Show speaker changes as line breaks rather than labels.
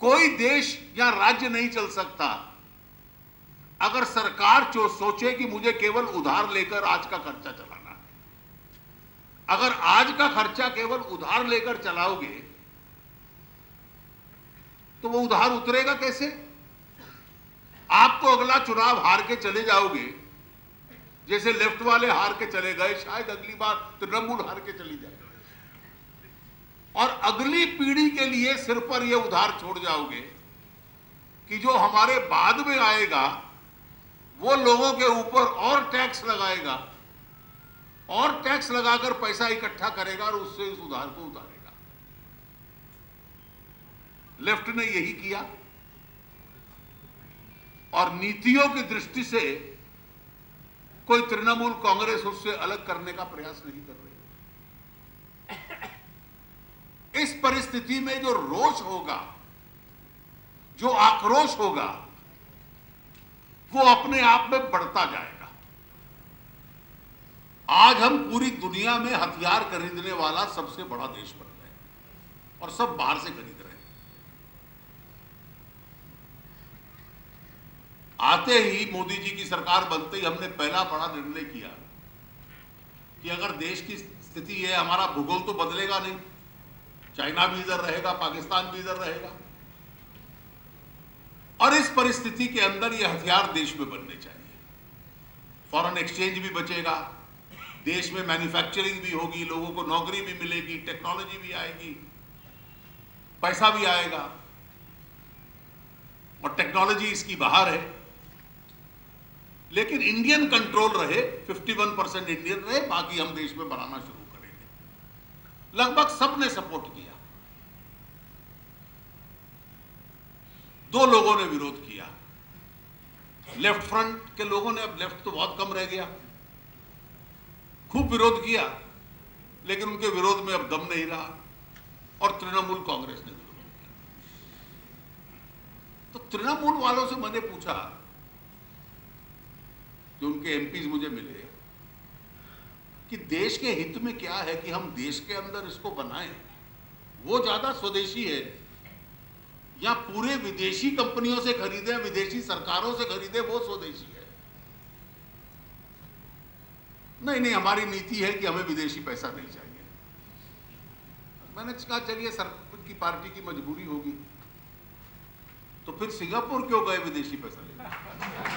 कोई देश या राज्य नहीं चल सकता अगर सरकार जो सोचे कि मुझे केवल उधार लेकर आज का खर्चा चलाना है। अगर आज का खर्चा केवल उधार लेकर चलाओगे तो वो उधार उतरेगा कैसे? आप तो अगला चुनाव हार के चले जाओगे, जैसे लेफ्ट वाले हार के चले गए, शायद अगली बार तृणमूल हार के चली जाएगी और अगली पीढ़ी के लिए सिर पर यह उधार छोड़ जाओगे कि जो हमारे बाद में आएगा वो लोगों के ऊपर और टैक्स लगाएगा और टैक्स लगाकर पैसा इकट्ठा करेगा और उससे इस उधार को उतारेगा। लेफ्ट ने यही किया और नीतियों की दृष्टि से कोई तृणमूल कांग्रेस उससे अलग करने का प्रयास नहीं कर रही। इस परिस्थिति में जो रोष होगा, जो आक्रोश होगा, वो अपने आप में बढ़ता जाएगा। आज हम पूरी दुनिया में हथियार खरीदने वाला सबसे बड़ा देश बन गए और सब बाहर से खरीद रहे हैं। आते ही मोदी जी की सरकार बनते ही हमने पहला बड़ा निर्णय किया कि अगर देश की स्थिति है, हमारा भूगोल तो बदलेगा नहीं, चाइना भी इधर रहेगा, पाकिस्तान भी इधर रहेगा और इस परिस्थिति के अंदर ये हथियार देश में बनने चाहिए। फॉरेन एक्सचेंज भी बचेगा, देश में मैन्युफैक्चरिंग भी होगी, लोगों को नौकरी भी मिलेगी, टेक्नोलॉजी भी आएगी, पैसा भी आएगा और टेक्नोलॉजी इसकी बाहर है, लेकिन इंडियन कंट्रोल रहे, 51% इंडियन रहे, बाकी हम देश में बनाना शुरू करेंगे। लगभग सबने सपोर्ट किया। दो लोगों ने विरोध किया, लेफ्ट फ्रंट के लोगों ने, अब लेफ्ट तो बहुत कम रह गया, खूब विरोध किया, लेकिन उनके विरोध में अब दम नहीं रहा और तृणमूल कांग्रेस ने विरोध किया। तो तृणमूल वालों से मैंने पूछा, जो उनके एमपीज मुझे मिले, कि देश के हित में क्या है कि हम देश के अंदर इसको बनाएं, वो ज्यादा स्वदेशी है या पूरे विदेशी कंपनियों से खरीदे, विदेशी सरकारों से खरीदे, वो स्वदेशी है? नहीं, हमारी नीति है कि हमें विदेशी पैसा नहीं चाहिए। मैंने कहा चलिए, सर की पार्टी की मजबूरी होगी, तो फिर सिंगापुर क्यों गए विदेशी पैसा लेने?